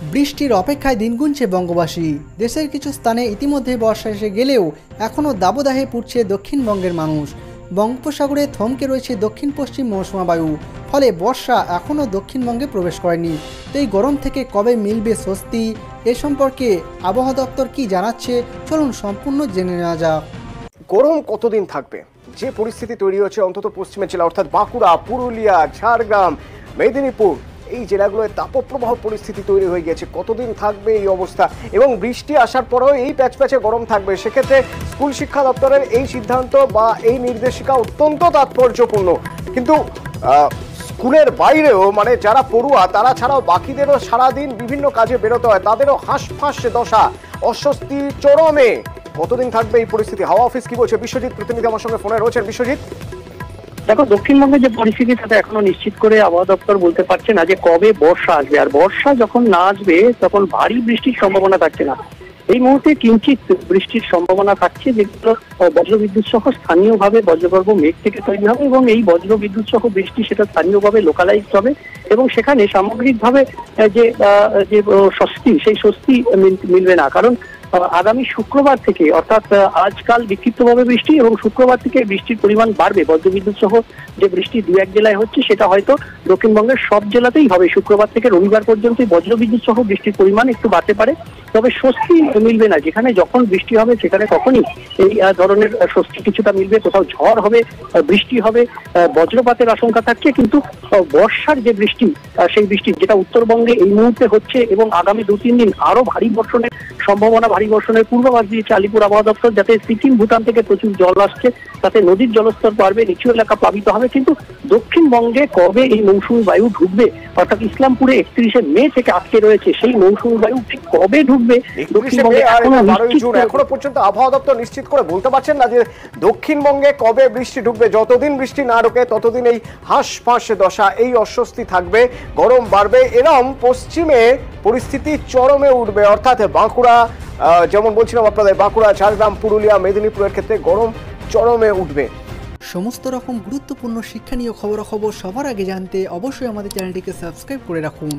বৃষ্টির অপেক্ষায় দিন গুনছে বঙ্গবাসী। দেশের কিছু স্থানে ইতিমধ্যে বর্ষা এসে গেলেও এখনও দাবদাহে পুড়ছে দক্ষিণবঙ্গের মানুষ। বঙ্গোপসাগরে থমকে রয়েছে দক্ষিণ পশ্চিম মৌসুমী বায়ু, ফলে বর্ষা এখনও দক্ষিণবঙ্গে প্রবেশ করেনি। তো এই গরম থেকে কবে মিলবে স্বস্তি, এ সম্পর্কে আবহাওয়া দপ্তর কি জানাচ্ছে, চলুন সম্পূর্ণ জেনে নেওয়া যাক। গরম কতদিন থাকবে? যে পরিস্থিতি তৈরি হচ্ছে অন্তত পশ্চিমের জেলা অর্থাৎ বাঁকুড়া, পুরুলিয়া, ঝাড়গ্রাম, মেদিনীপুর, এই জেলাগুলোয় তাপপ্রবাহ পরিস্থিতি তৈরি হয়ে গেছে। কতদিন থাকবে এই অবস্থা এবং বৃষ্টি আসার পরেও এই প্যাচপ্যাচে গরম থাকবে? সেক্ষেত্রে স্কুল শিক্ষা দপ্তরের এই সিদ্ধান্ত বা এই নির্দেশিকা অত্যন্ত তাৎপর্যপূর্ণ। কিন্তু স্কুলের বাইরেও মানে যারা পড়ুয়া তারা ছাড়াও বাকিদেরও সারাদিন বিভিন্ন কাজে বেরোতে হয়, তাদেরও হাঁসফাঁস দশা, অস্বস্তি চরমে। কতদিন থাকবে এই পরিস্থিতি? হাওয়া অফিস কি বলছে? বিশ্বজিৎ প্রতিনিধি আমার সঙ্গে ফোনে রয়েছেন। বিশ্বজিৎ, দেখো, দক্ষিণবঙ্গে যে পরিস্থিতি তাতে এখনো নিশ্চিত করে আবহাওয়া দপ্তর বলতে পারছে না যে কবে বর্ষা আসবে। আর বর্ষা যখন না আসবে তখন ভারী বৃষ্টির সম্ভাবনা থাকছে না। এই মুহূর্তে কিঞ্চিত বৃষ্টির সম্ভাবনা থাকছে, যেগুলো বজ্রবিদ্যুৎ সহ স্থানীয়ভাবে বজ্রগর্ভ মেঘ থেকে তৈরি হবে এবং এই বজ্রবিদ্যুৎ সহ বৃষ্টি সেটা স্থানীয়ভাবে লোকালাইজ হবে এবং সেখানে সামগ্রিকভাবে যে স্বস্তি, সেই স্বস্তি মিলবে না। কারণ আগামী শুক্রবার থেকে, অর্থাৎ আজকাল বিক্ষিপ্তভাবে বৃষ্টি এবং শুক্রবার থেকে বৃষ্টির পরিমাণ বাড়বে। বজ্রবিদ্যুৎ সহ যে বৃষ্টি দু এক জেলায় হচ্ছে সেটা হয়তো দক্ষিণবঙ্গের সব জেলাতেই হবে। শুক্রবার থেকে রবিবার পর্যন্ত বজ্রবিদ্যুৎ সহ বৃষ্টির পরিমাণ একটু বাড়তে পারে, তবে স্বস্তি মিলবে না। যেখানে যখন বৃষ্টি হবে সেখানে তখনই এই ধরনের স্বস্তি কিছুটা মিলবে। কোথাও ঝড় হবে, বৃষ্টি হবে, বজ্রপাতের আশঙ্কা থাকছে, কিন্তু বর্ষার যে বৃষ্টি, সেই বৃষ্টি যেটা উত্তরবঙ্গে এই মুহূর্তে হচ্ছে এবং আগামী 2-3 দিন আরো ভারী বর্ষণের সম্ভাবনা, ভারী বর্ষণের পূর্বাভাস দিয়েছে আলিপুর আবহাওয়া দপ্তর। যাতে সিকিম, ভুটান থেকে প্রচুর জল আসছে, তাতে নদীর জলস্তর বাড়বে, নিচু এলাকা প্লাবিত হবে। কিন্তু দক্ষিণবঙ্গে কবে এই মৌসুমী বায়ু ঢুকবে, অর্থাৎ ইসলামপুরে 31শে মে থেকে আটকে রয়েছে, সেই মৌসুমী বায়ু ঠিক কবে ঢুকবে দক্ষিণবঙ্গে এখনো পর্যন্ত আবহাওয়া দপ্তর নিশ্চিত করে বলতে পারছেন না যে দক্ষিণবঙ্গে কবে বৃষ্টি ঢুকবে। যতদিন বৃষ্টি না ঢোকে ততদিন এই হাঁসফাঁস দশা, এই অস্বস্তি থাকবে, গরম বাড়বে। এরম পশ্চিমে পরিস্থিতি চরমে উঠবে, অর্থাৎ বাঁকুড়া, যেমন বলছিলাম আপনাদের, বাঁকুড়া, ঝাড়গ্রাম, পুরুলিয়া, মেদিনীপুরের ক্ষেত্রে গরম চরমে উঠবে। সমস্ত রকম গুরুত্বপূর্ণ শিক্ষণীয় খবরাখবর সবার আগে জানতে অবশ্যই আমাদের চ্যানেলটিকে সাবস্ক্রাইব করে রাখুন।